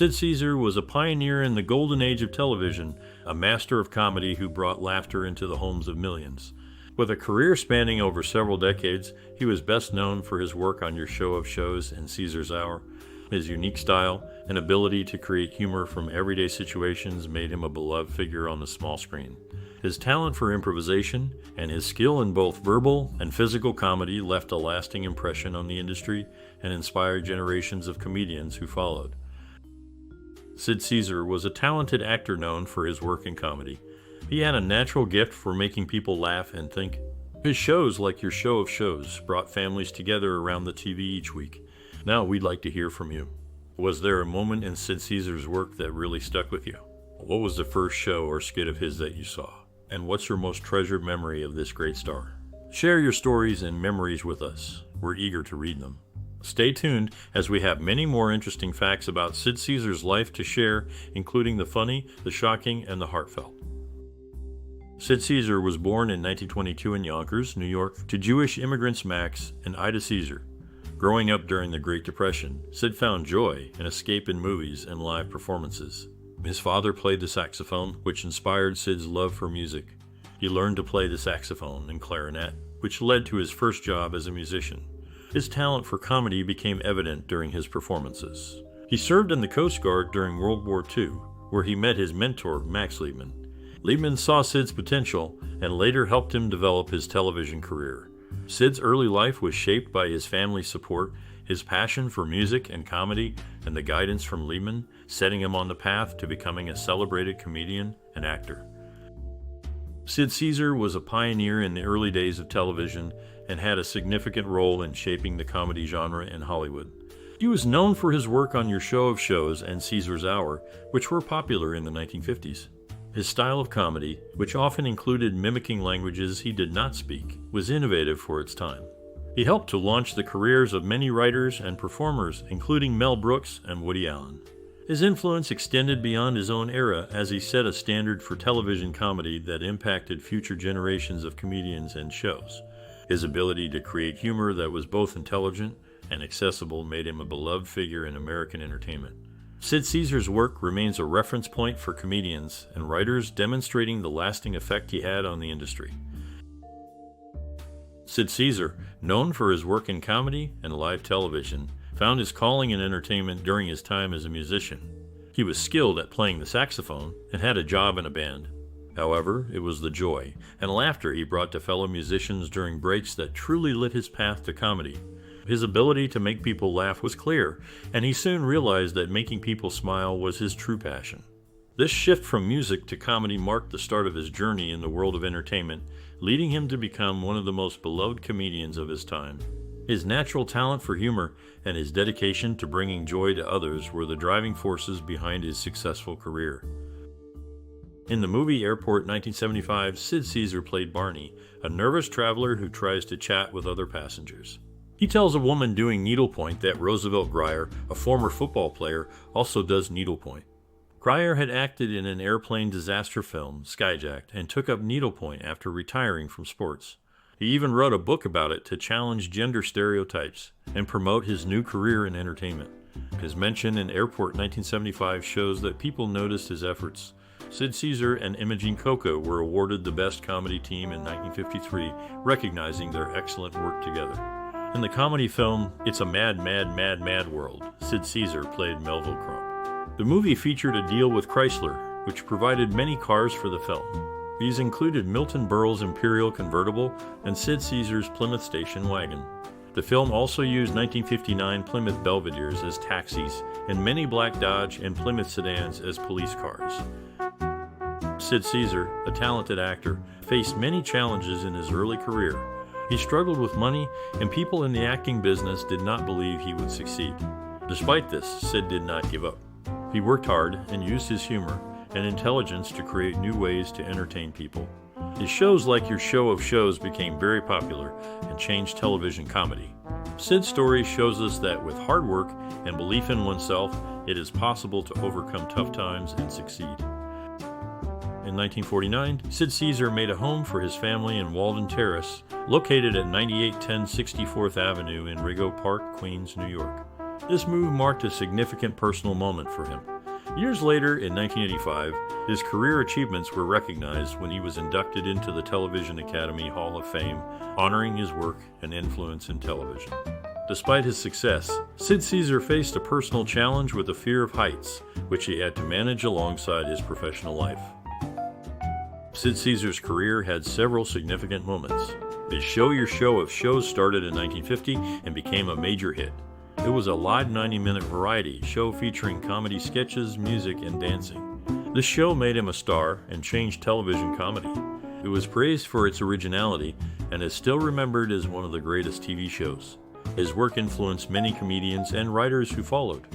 Sid Caesar was a pioneer in the golden age of television, a master of comedy who brought laughter into the homes of millions. With a career spanning over several decades, he was best known for his work on Your Show of Shows and Caesar's Hour. His unique style and ability to create humor from everyday situations made him a beloved figure on the small screen. His talent for improvisation and his skill in both verbal and physical comedy left a lasting impression on the industry and inspired generations of comedians who followed. Sid Caesar was a talented actor known for his work in comedy. He had a natural gift for making people laugh and think. His shows, like Your Show of Shows, brought families together around the TV each week. Now we'd like to hear from you. Was there a moment in Sid Caesar's work that really stuck with you? What was the first show or skit of his that you saw? And what's your most treasured memory of this great star? Share your stories and memories with us. We're eager to read them. Stay tuned as we have many more interesting facts about Sid Caesar's life to share, including the funny, the shocking, and the heartfelt. Sid Caesar was born in 1922 in Yonkers, New York, to Jewish immigrants Max and Ida Caesar. Growing up during the Great Depression, Sid found joy and escape in movies and live performances. His father played the saxophone, which inspired Sid's love for music. He learned to play the saxophone and clarinet, which led to his first job as a musician. His talent for comedy became evident during his performances. He served in the Coast Guard during World War II, where he met his mentor, Max Liebman. Liebman saw Sid's potential and later helped him develop his television career. Sid's early life was shaped by his family's support, his passion for music and comedy, and the guidance from Liebman, setting him on the path to becoming a celebrated comedian and actor. Sid Caesar was a pioneer in the early days of television and had a significant role in shaping the comedy genre in Hollywood. He was known for his work on Your Show of Shows and Caesar's Hour, which were popular in the 1950s. His style of comedy, which often included mimicking languages he did not speak, was innovative for its time. He helped to launch the careers of many writers and performers, including Mel Brooks and Woody Allen. His influence extended beyond his own era as he set a standard for television comedy that impacted future generations of comedians and shows. His ability to create humor that was both intelligent and accessible made him a beloved figure in American entertainment. Sid Caesar's work remains a reference point for comedians and writers, demonstrating the lasting effect he had on the industry. Sid Caesar, known for his work in comedy and live television, found his calling in entertainment during his time as a musician. He was skilled at playing the saxophone and had a job in a band. However, it was the joy and laughter he brought to fellow musicians during breaks that truly lit his path to comedy. His ability to make people laugh was clear, and he soon realized that making people smile was his true passion. This shift from music to comedy marked the start of his journey in the world of entertainment, leading him to become one of the most beloved comedians of his time. His natural talent for humor and his dedication to bringing joy to others were the driving forces behind his successful career. In the movie Airport 1975, Sid Caesar played Barney, a nervous traveler who tries to chat with other passengers. He tells a woman doing needlepoint that Roosevelt Grier, a former football player, also does needlepoint. Grier had acted in an airplane disaster film, Skyjacked, and took up needlepoint after retiring from sports. He even wrote a book about it to challenge gender stereotypes and promote his new career in entertainment. His mention in Airport 1975 shows that people noticed his efforts. Sid Caesar and Imogene Coca were awarded the Best Comedy Team in 1953, recognizing their excellent work together. In the comedy film It's a Mad, Mad, Mad, Mad World, Sid Caesar played Melville Crump. The movie featured a deal with Chrysler, which provided many cars for the film. These included Milton Berle's Imperial convertible and Sid Caesar's Plymouth station wagon. The film also used 1959 Plymouth Belvederes as taxis and many black Dodge and Plymouth sedans as police cars. Sid Caesar, a talented actor, faced many challenges in his early career. He struggled with money, and people in the acting business did not believe he would succeed. Despite this, Sid did not give up. He worked hard and used his humor and intelligence to create new ways to entertain people. His shows like Your Show of Shows became very popular and changed television comedy. Sid's story shows us that with hard work and belief in oneself, it is possible to overcome tough times and succeed. In 1949, Sid Caesar made a home for his family in Walden Terrace, located at 9810 64th Avenue in Rigaud Park, Queens, New York. This move marked a significant personal moment for him. Years later, in 1985, his career achievements were recognized when he was inducted into the Television Academy Hall of Fame, honoring his work and influence in television. Despite his success, Sid Caesar faced a personal challenge with a fear of heights, which he had to manage alongside his professional life. Sid Caesar's career had several significant moments. His Show Your Show of Shows started in 1950 and became a major hit. It was a live 90-minute variety show featuring comedy sketches, music, and dancing. This show made him a star and changed television comedy. It was praised for its originality and is still remembered as one of the greatest TV shows. His work influenced many comedians and writers who followed.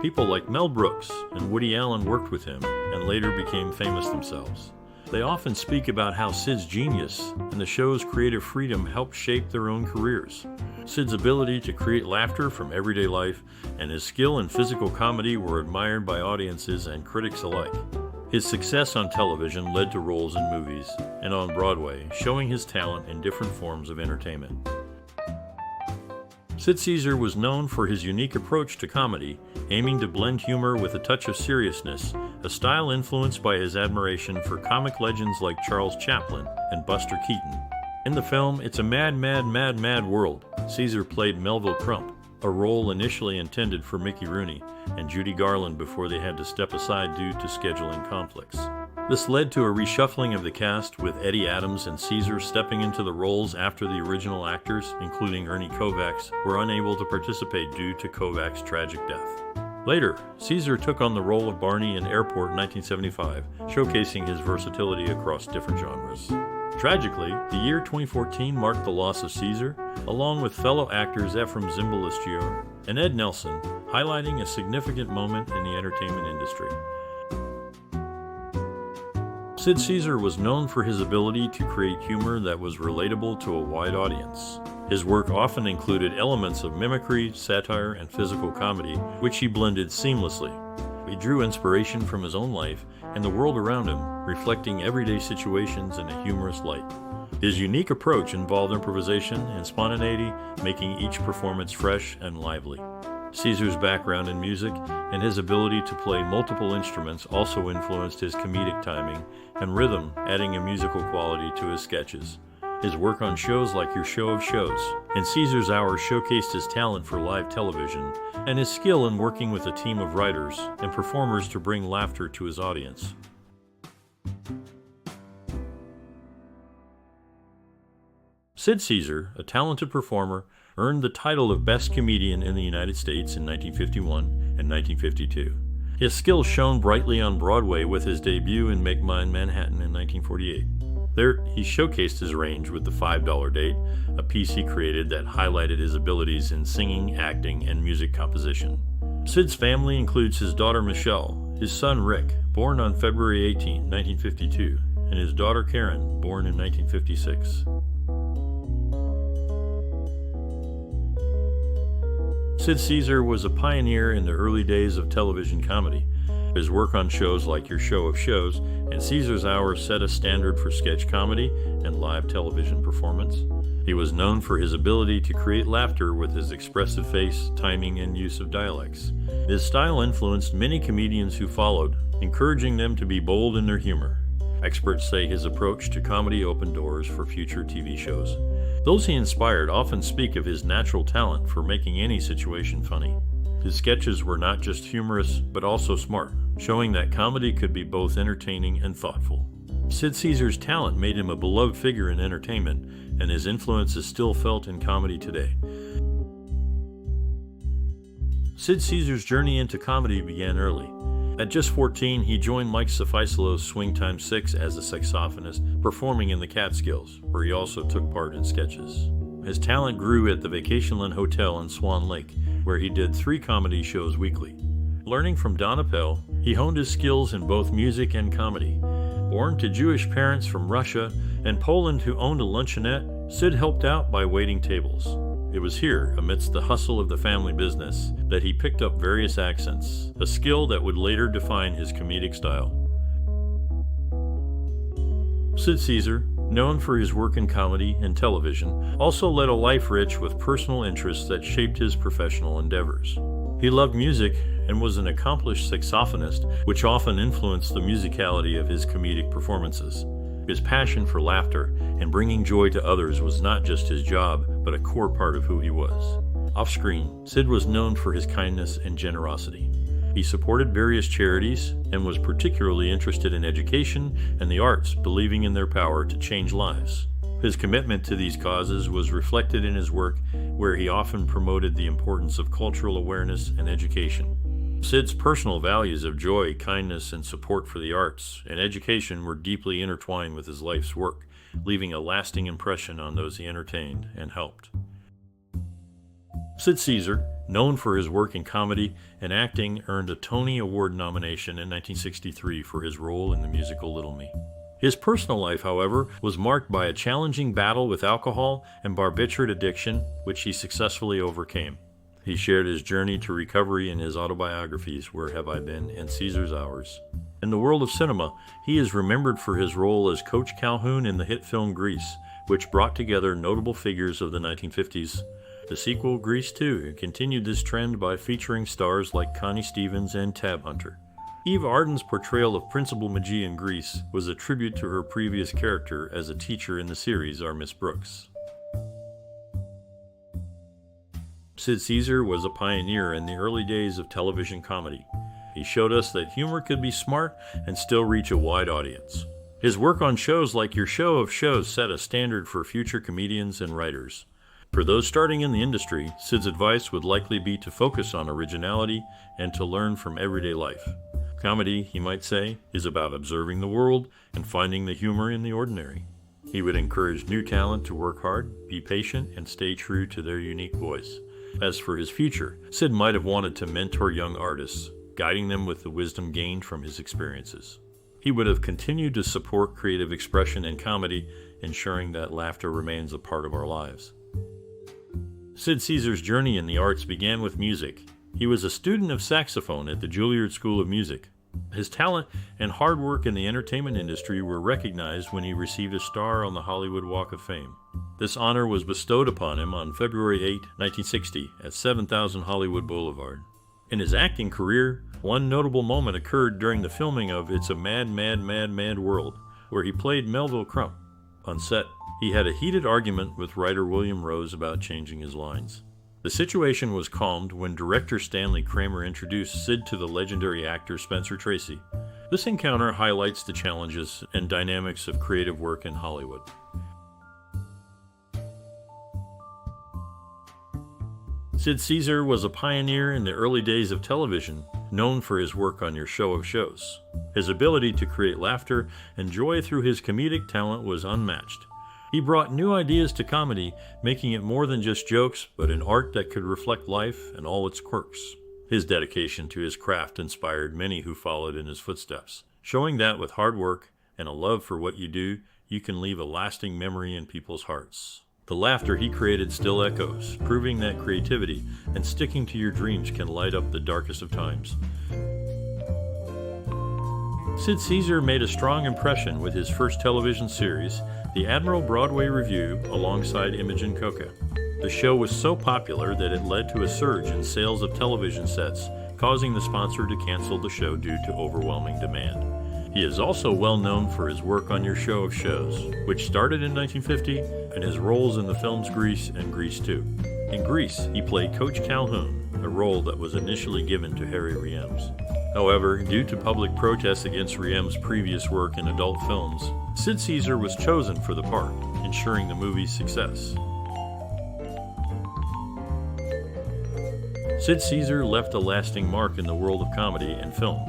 People like Mel Brooks and Woody Allen worked with him and later became famous themselves. They often speak about how Sid's genius and the show's creative freedom helped shape their own careers. Sid's ability to create laughter from everyday life and his skill in physical comedy were admired by audiences and critics alike. His success on television led to roles in movies and on Broadway, showing his talent in different forms of entertainment. Sid Caesar was known for his unique approach to comedy, aiming to blend humor with a touch of seriousness, a style influenced by his admiration for comic legends like Charles Chaplin and Buster Keaton. In the film It's a Mad, Mad, Mad, Mad World, Caesar played Melville Crump, a role initially intended for Mickey Rooney and Judy Garland before they had to step aside due to scheduling conflicts. This led to a reshuffling of the cast, with Eddie Adams and Caesar stepping into the roles after the original actors, including Ernie Kovacs, were unable to participate due to Kovacs' tragic death. Later, Caesar took on the role of Barney in Airport in 1975, showcasing his versatility across different genres. Tragically, the year 2014 marked the loss of Caesar, along with fellow actors Efrem Zimbalist and Ed Nelson, highlighting a significant moment in the entertainment industry. Sid Caesar was known for his ability to create humor that was relatable to a wide audience. His work often included elements of mimicry, satire, and physical comedy, which he blended seamlessly. He drew inspiration from his own life and the world around him, reflecting everyday situations in a humorous light. His unique approach involved improvisation and spontaneity, making each performance fresh and lively. Caesar's background in music and his ability to play multiple instruments also influenced his comedic timing and rhythm, adding a musical quality to his sketches. His work on shows like Your Show of Shows and Caesar's Hour showcased his talent for live television and his skill in working with a team of writers and performers to bring laughter to his audience. Sid Caesar, a talented performer, earned the title of Best Comedian in the United States in 1951 and 1952. His skills shone brightly on Broadway with his debut in Make Mine Manhattan in 1948. There, he showcased his range with The $5 Date, a piece he created that highlighted his abilities in singing, acting, and music composition. Sid's family includes his daughter Michelle, his son Rick, born on February 18, 1952, and his daughter Karen, born in 1956. Sid Caesar was a pioneer in the early days of television comedy. His work on shows like Your Show of Shows and Caesar's Hour set a standard for sketch comedy and live television performance. He was known for his ability to create laughter with his expressive face, timing, and use of dialects. His style influenced many comedians who followed, encouraging them to be bold in their humor. Experts say his approach to comedy opened doors for future TV shows. Those he inspired often speak of his natural talent for making any situation funny. His sketches were not just humorous, but also smart, showing that comedy could be both entertaining and thoughtful. Sid Caesar's talent made him a beloved figure in entertainment, and his influence is still felt in comedy today. Sid Caesar's journey into comedy began early. At just 14, he joined Mike Sufisalo's Swing Time 6 as a saxophonist, performing in the Catskills, where he also took part in sketches. His talent grew at the Vacationland Hotel in Swan Lake, where he did 3 comedy shows weekly. Learning from Don Appel, he honed his skills in both music and comedy. Born to Jewish parents from Russia and Poland who owned a luncheonette, Sid helped out by waiting tables. It was here, amidst the hustle of the family business, that he picked up various accents, a skill that would later define his comedic style. Sid Caesar, known for his work in comedy and television, also led a life rich with personal interests that shaped his professional endeavors. He loved music and was an accomplished saxophonist, which often influenced the musicality of his comedic performances. His passion for laughter and bringing joy to others was not just his job, but a core part of who he was. Off-screen, Sid was known for his kindness and generosity. He supported various charities and was particularly interested in education and the arts, believing in their power to change lives. His commitment to these causes was reflected in his work, where he often promoted the importance of cultural awareness and education. Sid's personal values of joy, kindness, and support for the arts and education were deeply intertwined with his life's work, leaving a lasting impression on those he entertained and helped. Sid Caesar, known for his work in comedy and acting, earned a Tony Award nomination in 1963 for his role in the musical Little Me. His personal life, however, was marked by a challenging battle with alcohol and barbiturate addiction, which he successfully overcame. He shared his journey to recovery in his autobiographies, Where Have I Been and Caesar's Hours. In the world of cinema, he is remembered for his role as Coach Calhoun in the hit film Grease, which brought together notable figures of the 1950s. The sequel, Grease II, continued this trend by featuring stars like Connie Stevens and Tab Hunter. Eve Arden's portrayal of Principal McGee in Grease was a tribute to her previous character as a teacher in the series, Our Miss Brooks. Sid Caesar was a pioneer in the early days of television comedy. He showed us that humor could be smart and still reach a wide audience. His work on shows like Your Show of Shows set a standard for future comedians and writers. For those starting in the industry, Sid's advice would likely be to focus on originality and to learn from everyday life. Comedy, he might say, is about observing the world and finding the humor in the ordinary. He would encourage new talent to work hard, be patient, and stay true to their unique voice. As for his future, Sid might have wanted to mentor young artists, guiding them with the wisdom gained from his experiences. He would have continued to support creative expression and comedy, ensuring that laughter remains a part of our lives. Sid Caesar's journey in the arts began with music. He was a student of saxophone at the Juilliard School of Music. His talent and hard work in the entertainment industry were recognized when he received a star on the Hollywood Walk of Fame. This honor was bestowed upon him on February 8, 1960, at 7000 Hollywood Boulevard. In his acting career, one notable moment occurred during the filming of It's a Mad, Mad, Mad, Mad World, where he played Melville Crump. On set, he had a heated argument with writer William Rose about changing his lines. The situation was calmed when director Stanley Kramer introduced Sid to the legendary actor Spencer Tracy. This encounter highlights the challenges and dynamics of creative work in Hollywood. Sid Caesar was a pioneer in the early days of television, known for his work on Your Show of Shows. His ability to create laughter and joy through his comedic talent was unmatched. He brought new ideas to comedy, making it more than just jokes, but an art that could reflect life and all its quirks. His dedication to his craft inspired many who followed in his footsteps, showing that with hard work and a love for what you do, you can leave a lasting memory in people's hearts. The laughter he created still echoes, proving that creativity and sticking to your dreams can light up the darkest of times. Sid Caesar made a strong impression with his first television series, The Admiral Broadway Review, alongside Imogen Coca. The show was so popular that it led to a surge in sales of television sets, causing the sponsor to cancel the show due to overwhelming demand. He is also well known for his work on Your Show of Shows, which started in 1950, and his roles in the films Grease and Grease II. In Grease, he played Coach Calhoun, a role that was initially given to Harry Riems. However, due to public protests against Riems' previous work in adult films, Sid Caesar was chosen for the part, ensuring the movie's success. Sid Caesar left a lasting mark in the world of comedy and film.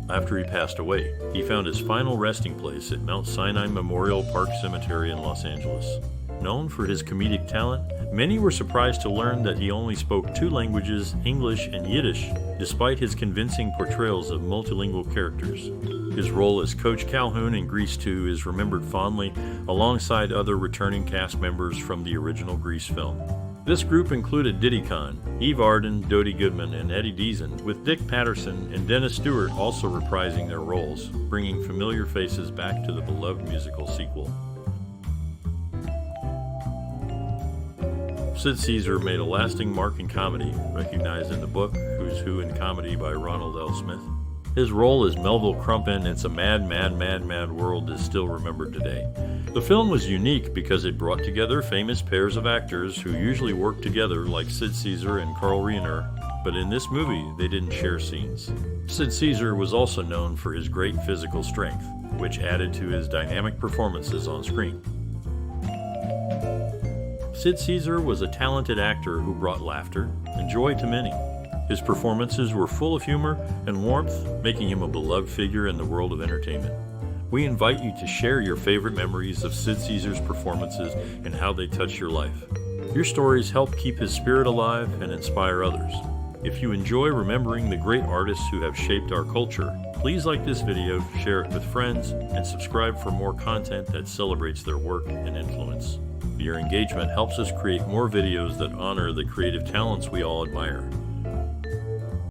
After he passed away, he found his final resting place at Mount Sinai Memorial Park Cemetery in Los Angeles. Known for his comedic talent, many were surprised to learn that he only spoke two languages, English and Yiddish, despite his convincing portrayals of multilingual characters. His role as Coach Calhoun in Grease II is remembered fondly, alongside other returning cast members from the original Grease film. This group included Diddy Khan, Eve Arden, Dodie Goodman, and Eddie Deason, with Dick Patterson and Dennis Stewart also reprising their roles, bringing familiar faces back to the beloved musical sequel. Sid Caesar made a lasting mark in comedy, recognized in the book Who's Who's Who in Comedy by Ronald L. Smith. His role as Melville Crump in It's a Mad, Mad, Mad, Mad World is still remembered today. The film was unique because it brought together famous pairs of actors who usually work together like Sid Caesar and Carl Reiner, but in this movie they didn't share scenes. Sid Caesar was also known for his great physical strength, which added to his dynamic performances on screen. Sid Caesar was a talented actor who brought laughter and joy to many. His performances were full of humor and warmth, making him a beloved figure in the world of entertainment. We invite you to share your favorite memories of Sid Caesar's performances and how they touch your life. Your stories help keep his spirit alive and inspire others. If you enjoy remembering the great artists who have shaped our culture, please like this video, share it with friends, and subscribe for more content that celebrates their work and influence. Your engagement helps us create more videos that honor the creative talents we all admire.